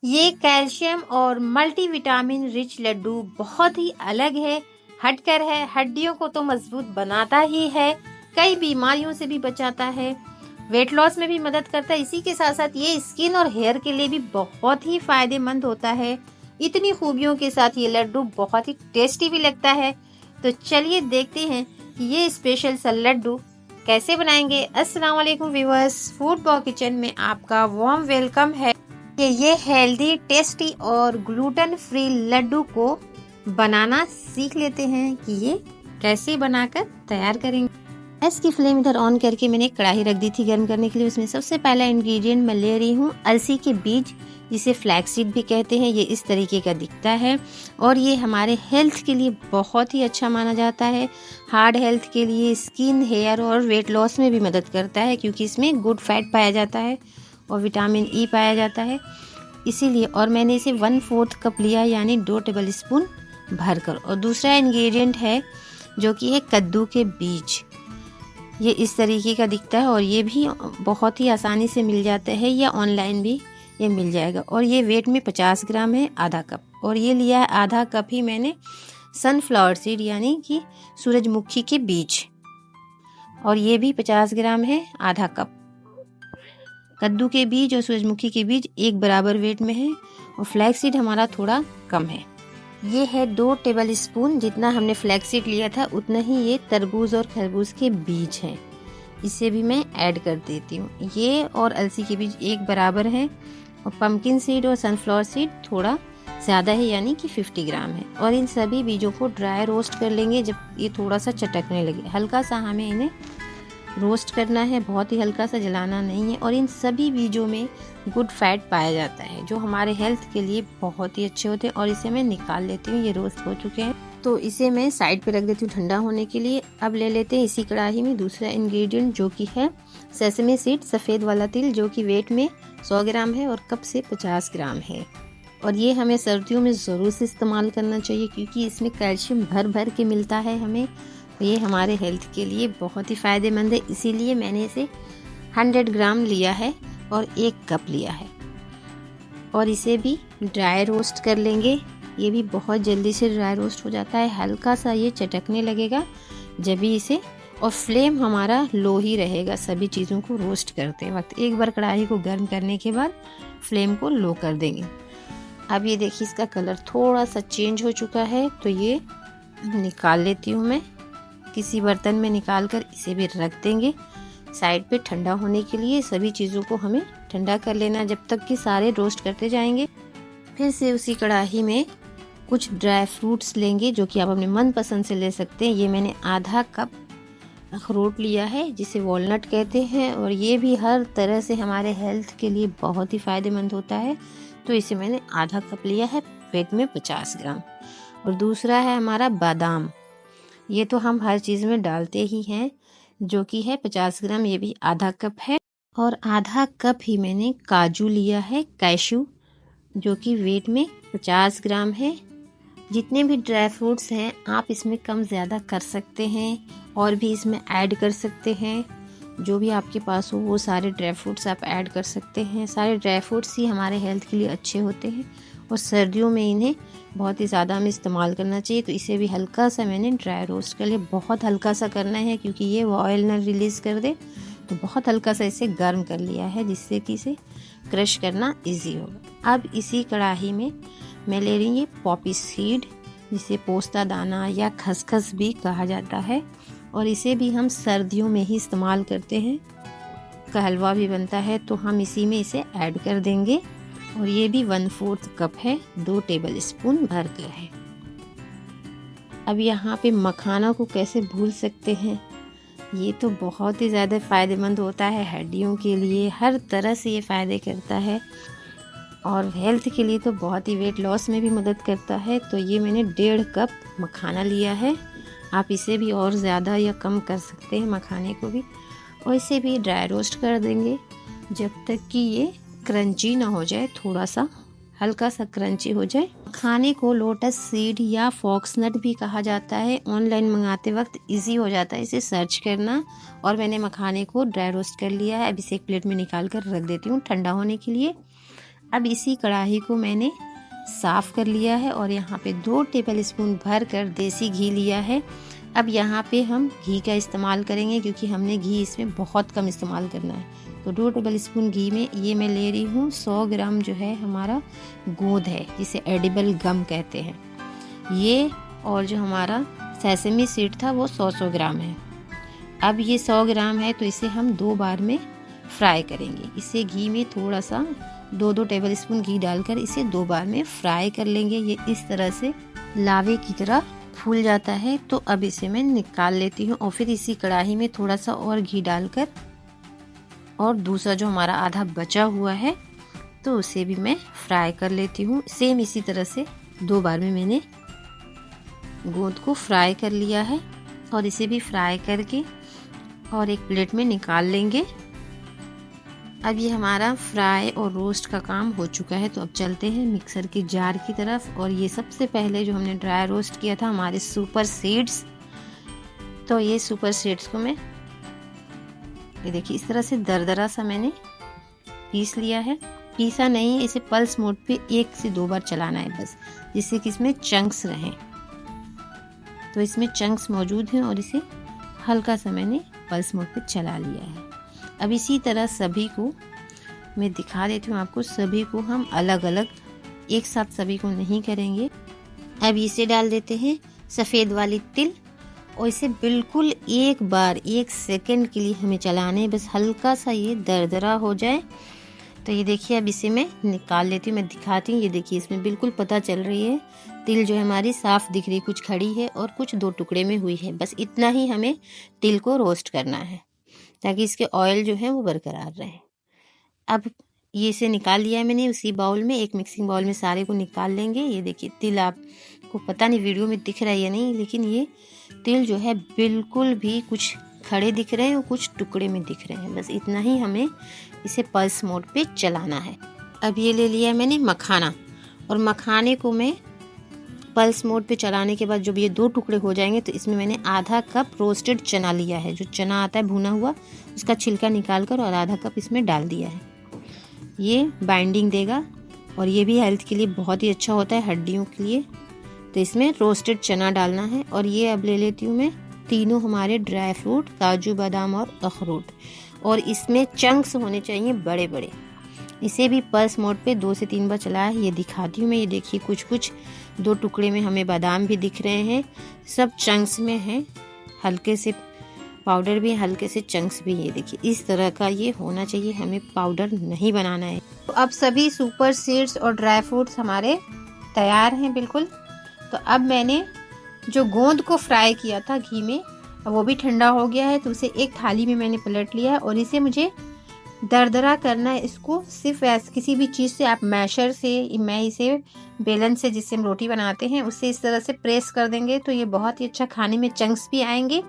ये कैल्शियम और multivitamin rich Laddu बहुत ही अलग है, हटकर है। हड्डियों को तो मजबूत बनाता ही है, कई बीमारियों से भी बचाता है, वेट लॉस में भी मदद करता है। इसी के साथ साथ ये स्किन और हेयर के लिए भी बहुत ही फायदेमंद होता है। इतनी खूबियों के साथ ये लड्डू बहुत ही टेस्टी भी लगता है। तो चलिए देखते हैं कि ये स्पेशल सा लड्डू कैसे बनाएंगे। अस्सलाम वालेकुम व्यूअर्स, फूड बॉय किचन में आपका वार्म वेलकम है। कि ये हेल्दी, टेस्टी और ग्लूटेन फ्री लड्डू को बनाना सीख लेते हैं कि ये कैसे बनाकर तैयार करेंगे। गैस की फ्लेम इधर ऑन करके मैंने कढ़ाई रख दी थी गर्म करने के लिए। उसमें सबसे पहला इंग्रेडिएंट मैं ले रही हूँ अलसी के बीज, जिसे फ्लैक्सीड भी कहते हैं। ये इस तरीके का दिखता है और ये हमारे हेल्थ के लिए बहुत ही अच्छा माना जाता है। हार्ड हेल्थ के लिए, स्किन, हेयर और वेट लॉस में भी मदद करता है, क्योंकि इसमें गुड फैट पाया जाता है और विटामिन ई पाया जाता है, इसीलिए। और मैंने इसे 1/4 कप लिया, यानी 2 टेबल स्पून भरकर। और दूसरा इंग्रेडिएंट है जो कि है कद्दू के बीज। ये इस तरीके का दिखता है और ये भी बहुत ही आसानी से मिल जाता है, या ऑनलाइन भी ये मिल जाएगा। और ये वेट में 50 ग्राम है, आधा कप। और ये लिया है आधा कप ही मैंने सनफ्लावर सीड, यानी कि सूरजमुखी के बीज, और ये भी 50 ग्राम है, आधा कप। कद्दू के बीज और सूरजमुखी के बीज एक बराबर वेट में है और फ्लैक्सीड हमारा थोड़ा कम है। ये है 2 टेबल स्पून, जितना हमने फ्लैक्सीड लिया था उतना ही ये तरबूज और खरबूज के बीज हैं। इसे भी मैं ऐड कर देती हूँ। ये और अलसी के बीज एक बराबर हैं और पम्पकिन सीड और सनफ्लावर सीड थोड़ा ज़्यादा है, यानी कि 50 ग्राम है। और इन सभी बीजों को ड्राई रोस्ट कर लेंगे जब ये थोड़ा सा चटकने लगे। हल्का सा हमें इन्हें रोस्ट करना है, बहुत ही हल्का सा, जलाना नहीं है। और इन सभी बीजों में गुड फैट पाया जाता है, जो हमारे हेल्थ के लिए बहुत ही अच्छे होते हैं। और इसे मैं निकाल लेती हूँ, ये रोस्ट हो चुके हैं तो इसे मैं साइड पे रख देती हूँ ठंडा होने के लिए। अब ले लेते हैं इसी कढ़ाई में दूसरा इंग्रेडिएंट, जो कि है सेसमे सीड, सफ़ेद वाला तिल, जो कि वेट में 100 ग्राम है और कप से 50 ग्राम है। और ये हमें सर्दियों में ज़रूर से इस्तेमाल करना चाहिए, क्योंकि इसमें कैल्शियम भर भर के मिलता है हमें। ये हमारे हेल्थ के लिए बहुत ही फ़ायदेमंद है, इसीलिए मैंने इसे 100 ग्राम लिया है और 1 कप लिया है। और इसे भी ड्राई रोस्ट कर लेंगे। ये भी बहुत जल्दी से ड्राई रोस्ट हो जाता है, हल्का सा ये चटकने लगेगा जब भी इसे। और फ्लेम हमारा लो ही रहेगा सभी चीज़ों को रोस्ट करते वक्त। एक बार कढ़ाई को गर्म करने के बाद फ्लेम को लो कर देंगे। अब ये देखिए, इसका कलर थोड़ा सा चेंज हो चुका है, तो ये निकाल लेती हूँ मैं। किसी बर्तन में निकाल कर इसे भी रख देंगे साइड पे ठंडा होने के लिए। सभी चीज़ों को हमें ठंडा कर लेना जब तक कि सारे रोस्ट करते जाएंगे। फिर से उसी कढ़ाई में कुछ ड्राई फ्रूट्स लेंगे, जो कि आप अपने मनपसंद से ले सकते हैं। ये मैंने आधा कप अखरोट लिया है, जिसे वॉलनट कहते हैं, और ये भी हर तरह से हमारे हेल्थ के लिए बहुत ही फ़ायदेमंद होता है। तो इसे मैंने आधा कप लिया है, वेट में 50 ग्राम। और दूसरा है हमारा बादाम। ये तो हम हर चीज़ में डालते ही हैं, जो कि है 50 ग्राम, ये भी आधा कप है। और आधा कप ही मैंने काजू लिया है, कैशू, जो कि वेट में 50 ग्राम है। जितने भी ड्राई फ्रूट्स हैं आप इसमें कम ज़्यादा कर सकते हैं और भी इसमें ऐड कर सकते हैं। जो भी आपके पास हो वो सारे ड्राई फ्रूट्स आप ऐड कर सकते हैं। सारे ड्राई फ्रूट्स ही हमारे हेल्थ के लिए अच्छे होते हैं और सर्दियों में इन्हें बहुत ही ज़्यादा हमें इस्तेमाल करना चाहिए। तो इसे भी हल्का सा मैंने ड्राई रोस्ट कर लिया। बहुत हल्का सा करना है, क्योंकि ये ऑयल ना रिलीज़ कर दे, तो बहुत हल्का सा इसे गर्म कर लिया है, जिससे कि इसे क्रश करना इजी होगा। अब इसी कढ़ाई में मैं ले रही हूँ ये पॉपी सीड, जिसे पोस्ता दाना या खसखस भी कहा जाता है। और इसे भी हम सर्दियों में ही इस्तेमाल करते हैं, का हलवा भी बनता है, तो हम इसी में इसे ऐड कर देंगे। और ये भी 1/4 कप है, 2 टेबल स्पून भर कर है। अब यहाँ पे मखाना को कैसे भूल सकते हैं, ये तो बहुत ही ज़्यादा फ़ायदेमंद होता है हड्डियों के लिए, हर तरह से ये फ़ायदे करता है। और हेल्थ के लिए तो बहुत ही, वेट लॉस में भी मदद करता है। तो ये मैंने 1.5 कप मखाना लिया है। आप इसे भी और ज़्यादा या कम कर सकते हैं मखाने को भी। और इसे भी ड्राई रोस्ट कर देंगे जब तक कि ये क्रंची ना हो जाए, थोड़ा सा हल्का सा क्रंची हो जाए। खाने को लोटस सीड या फॉक्सनट भी कहा जाता है। ऑनलाइन मंगाते वक्त इजी हो जाता है इसे सर्च करना। और मैंने मखाने को ड्राई रोस्ट कर लिया है। अब इसे एक प्लेट में निकाल कर रख देती हूँ ठंडा होने के लिए। अब इसी कढ़ाई को मैंने साफ़ कर लिया है और यहाँ पे 2 टेबलस्पून भर कर देसी घी लिया है। अब यहाँ पे हम घी का इस्तेमाल करेंगे क्योंकि हमने घी इसमें बहुत कम इस्तेमाल करना है। तो 2 टेबलस्पून घी में ये मैं ले रही हूँ 100 ग्राम जो है हमारा गोंद है, जिसे एडिबल गम कहते हैं ये, और जो हमारा सेसमी सीड था वो 100 ग्राम है। अब ये 100 ग्राम है तो इसे हम 2 बार में फ्राई करेंगे। इसे घी में थोड़ा सा 2-2 टेबलस्पून घी डालकर इसे 2 बार में फ्राई कर लेंगे। ये इस तरह से लावे की तरह फूल जाता है। तो अब इसे मैं निकाल लेती हूँ और फिर इसी कढ़ाई में थोड़ा सा और घी डालकर और दूसरा जो हमारा आधा बचा हुआ है तो उसे भी मैं फ्राई कर लेती हूँ। सेम इसी तरह से 2 बार में मैंने गोंद को फ्राई कर लिया है और इसे भी फ्राई करके और एक प्लेट में निकाल लेंगे। अब ये हमारा फ्राई और रोस्ट का काम हो चुका है। तो अब चलते हैं मिक्सर के जार की तरफ। और ये सबसे पहले जो हमने ड्राई रोस्ट किया था हमारे सुपर सीड्स, तो ये सुपर सीड्स को मैं ये देखिए इस तरह से दरदरा सा मैंने पीस लिया है। पीसा नहीं है, इसे पल्स मोड पे 1 से 2 बार चलाना है बस, जिससे कि इसमें चंक्स रहें। तो इसमें चंक्स मौजूद हैं और इसे हल्का सा मैंने पल्स मोड पे चला लिया है। अब इसी तरह सभी को मैं दिखा देती हूँ आपको। सभी को हम अलग अलग एक साथ सभी को नहीं करेंगे। अब इसे डाल देते हैं सफ़ेद वाली तिल और इसे बिल्कुल 1 सेकंड के लिए हमें चलाना है, बस हल्का सा ये दरदरा हो जाए। तो ये देखिए अब इसे मैं निकाल लेती हूँ, मैं दिखाती हूँ। ये देखिए इसमें बिल्कुल पता चल रही है तिल जो है हमारी साफ़ दिख रही है, कुछ खड़ी है और कुछ 2 टुकड़े में हुई है। बस इतना ही हमें तिल को रोस्ट करना है ताकि इसके ऑयल जो है वो बरकरार रहे। अब ये इसे निकाल लिया है मैंने उसी बाउल में, एक मिक्सिंग बाउल में सारे को निकाल लेंगे। ये देखिए तिल आपको पता नहीं वीडियो में दिख रहा है या नहीं, लेकिन ये तिल जो है बिल्कुल भी कुछ खड़े दिख रहे हैं और कुछ टुकड़े में दिख रहे हैं। बस इतना ही हमें इसे पल्स मोड पे चलाना है। अब ये ले लिया है मैंने मखाना, और मखाने को मैं पल्स मोड पे चलाने के बाद जब ये 2 टुकड़े हो जाएंगे तो इसमें मैंने आधा कप रोस्टेड चना लिया है। जो चना आता है भुना हुआ, उसका छिलका निकाल कर और आधा कप इसमें डाल दिया है। ये बाइंडिंग देगा और ये भी हेल्थ के लिए बहुत ही अच्छा होता है, हड्डियों के लिए। तो इसमें रोस्टेड चना डालना है। और ये अब ले लेती हूँ मैं तीनों हमारे ड्राई फ्रूट, काजू बादाम और अखरोट, और इसमें चंक्स होने चाहिए बड़े बड़े। इसे भी पल्स मोड पे 2 से 3 बार चलाया है। ये दिखाती हूँ मैं। ये देखिए कुछ 2 टुकड़े में हमें बादाम भी दिख रहे हैं, सब चंक्स में हैं, हल्के से पाउडर भी, हल्के से चंक्स भी। ये देखिए इस तरह का ये होना चाहिए, हमें पाउडर नहीं बनाना है। तो अब सभी सुपर सीड्स और ड्राई फ्रूट्स हमारे तैयार हैं बिल्कुल। तो अब मैंने जो गोंद को फ्राई किया था घी में, अब वो भी ठंडा हो गया है, तो उसे एक थाली में मैंने पलट लिया है और इसे मुझे दरदरा करना है। इसको सिर्फ ऐसे किसी भी चीज़ से, आप मैशर से, मैं इसे बेलन से जिससे हम रोटी बनाते हैं उससे इस तरह से प्रेस कर देंगे तो ये बहुत ही अच्छा, खाने में चंक्स भी आएंगे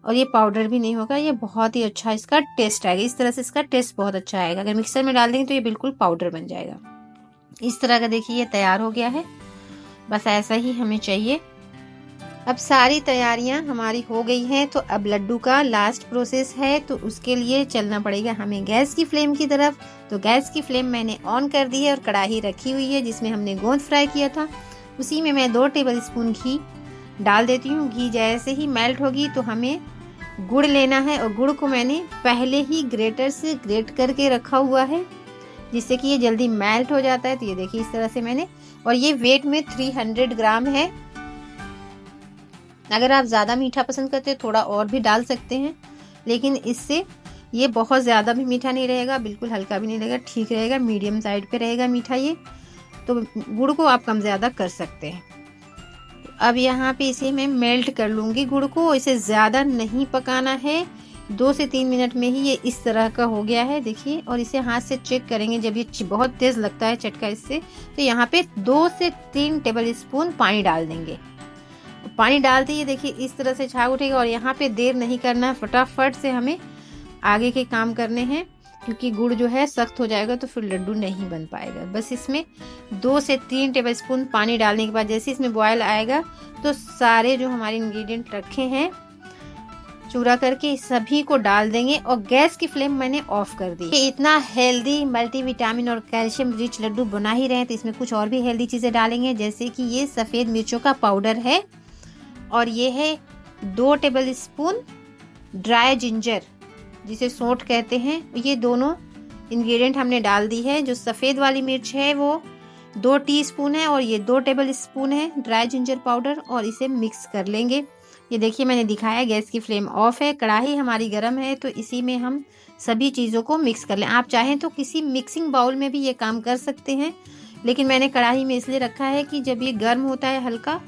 और ये पाउडर भी नहीं होगा। ये बहुत ही अच्छा इसका टेस्ट आएगा। इस तरह से इसका टेस्ट बहुत अच्छा आएगा। अगर मिक्सर में डाल देंगे तो ये बिल्कुल पाउडर बन जाएगा। इस तरह का देखिए ये तैयार हो गया है। बस ऐसा ही हमें चाहिए। अब सारी तैयारियां हमारी हो गई हैं, तो अब लड्डू का लास्ट प्रोसेस है। तो उसके लिए चलना पड़ेगा हमें गैस की फ्लेम की तरफ। तो गैस की फ्लेम मैंने ऑन कर दी है और कढ़ाई रखी हुई है जिसमें हमने गोंद फ्राई किया था। उसी में मैं 2 टेबलस्पून घी डाल देती हूँ। घी जैसे ही मेल्ट होगी तो हमें गुड़ लेना है, और गुड़ को मैंने पहले ही ग्रेटर से ग्रेट करके रखा हुआ है जिससे कि ये जल्दी मेल्ट हो जाता है। तो ये देखिए इस तरह से मैंने, और ये वेट में 300 ग्राम है। अगर आप ज़्यादा मीठा पसंद करते हैं थोड़ा और भी डाल सकते हैं, लेकिन इससे ये बहुत ज़्यादा भी मीठा नहीं रहेगा, बिल्कुल हल्का भी नहीं रहेगा, ठीक रहेगा, मीडियम साइड पे रहेगा मीठा ये। तो गुड़ को आप कम ज़्यादा कर सकते हैं। अब यहाँ पे इसे मैं मेल्ट कर लूँगी गुड़ को। इसे ज़्यादा नहीं पकाना है, 2 से 3 मिनट में ही ये इस तरह का हो गया है देखिए। और इसे हाथ से चेक करेंगे, जब ये बहुत तेज़ लगता है चटका इससे, तो यहाँ पे 2 से 3 टेबलस्पून पानी डाल देंगे। पानी डालते ही देखिए इस तरह से छाग उठेगा। और यहाँ पे देर नहीं करना है, फटाफट से हमें आगे के काम करने हैं, क्योंकि गुड़ जो है सख्त हो जाएगा तो फिर लड्डू नहीं बन पाएगा। बस इसमें 2 से 3 टेबलस्पून पानी डालने के बाद जैसे इसमें बॉयल आएगा तो सारे जो हमारे इंग्रेडिएंट रखे हैं, चूरा करके सभी को डाल देंगे और गैस की फ्लेम मैंने ऑफ कर दी। ये इतना हेल्दी मल्टीविटामिन और कैल्शियम रिच लड्डू बना ही रहे हैं तो इसमें कुछ और भी हेल्दी चीजें डालेंगे, जैसे कि ये सफेद मिर्चों का पाउडर है और ये है 2 टेबल स्पून ड्राई जिंजर जिसे सौंठ कहते हैं। ये दोनों इंग्रेडिएंट हमने डाल दी है। जो सफेद वाली मिर्च है वो 2 टीस्पून है और ये 2 टेबल स्पून है ड्राई जिंजर पाउडर, और इसे मिक्स कर लेंगे। ये देखिए मैंने दिखाया, गैस की फ्लेम ऑफ है, कढ़ाई हमारी गर्म है, तो इसी में हम सभी चीज़ों को मिक्स कर लें। आप चाहें तो किसी मिक्सिंग बाउल में भी ये काम कर सकते हैं, लेकिन मैंने कढ़ाई में इसलिए रखा है कि जब ये गर्म होता है हल्का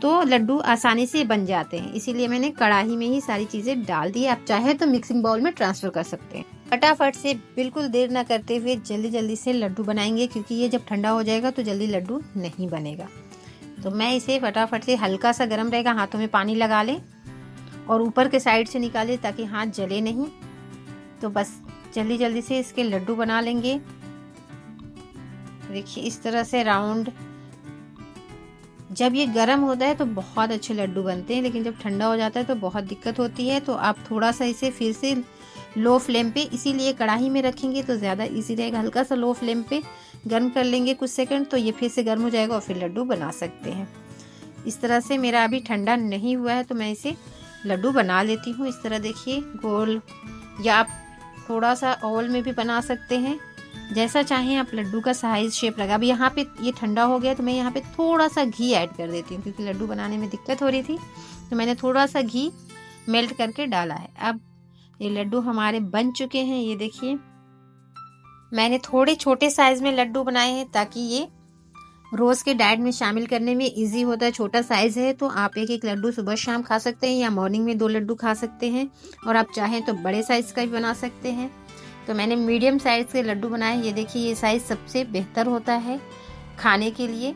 तो लड्डू आसानी से बन जाते हैं, इसीलिए मैंने कढ़ाई में ही सारी चीज़ें डाल दी। आप चाहे तो मिक्सिंग बाउल में ट्रांसफ़र कर सकते हैं। फटाफट से बिल्कुल देर ना करते हुए जल्दी जल्दी से लड्डू बनाएंगे, क्योंकि ये जब ठंडा हो जाएगा तो जल्दी लड्डू नहीं बनेगा। तो मैं इसे फटाफट से, हल्का सा गर्म रहेगा, हाथों में पानी लगा लें और ऊपर के साइड से निकालें ताकि हाथ जले नहीं। तो बस जल्दी जल्दी से इसके लड्डू बना लेंगे। देखिए इस तरह से राउंड। जब ये गर्म होता है तो बहुत अच्छे लड्डू बनते हैं, लेकिन जब ठंडा हो जाता है तो बहुत दिक्कत होती है। तो आप थोड़ा सा इसे फिर से लो फ्लेम पे, इसीलिए कढ़ाई में रखेंगे तो ज़्यादा इजी रहेगा। हल्का सा लो फ्लेम पे गर्म कर लेंगे कुछ सेकंड, तो ये फिर से गर्म हो जाएगा और फिर लड्डू बना सकते हैं। इस तरह से मेरा अभी ठंडा नहीं हुआ है तो मैं इसे लड्डू बना लेती हूँ। इस तरह देखिए गोल, या आप थोड़ा सा ओवल में भी बना सकते हैं, जैसा चाहें आप लड्डू का साइज शेप लगा। अब यहाँ पे ये ठंडा हो गया तो मैं यहाँ पे थोड़ा सा घी ऐड कर देती हूँ, क्योंकि लड्डू बनाने में दिक्कत हो रही थी तो मैंने थोड़ा सा घी मेल्ट करके डाला है। अब ये लड्डू हमारे बन चुके हैं। ये देखिए मैंने थोड़े छोटे साइज में लड्डू बनाए हैं ताकि ये रोज़ के डाइट में शामिल करने में इजी होता है। छोटा साइज़ है तो आप एक लड्डू सुबह शाम खा सकते हैं या मॉर्निंग में 2 लड्डू खा सकते हैं, और आप चाहें तो बड़े साइज़ का भी बना सकते हैं। तो मैंने मीडियम साइज़ के लड्डू बनाए। ये देखिए ये साइज़ सबसे बेहतर होता है खाने के लिए।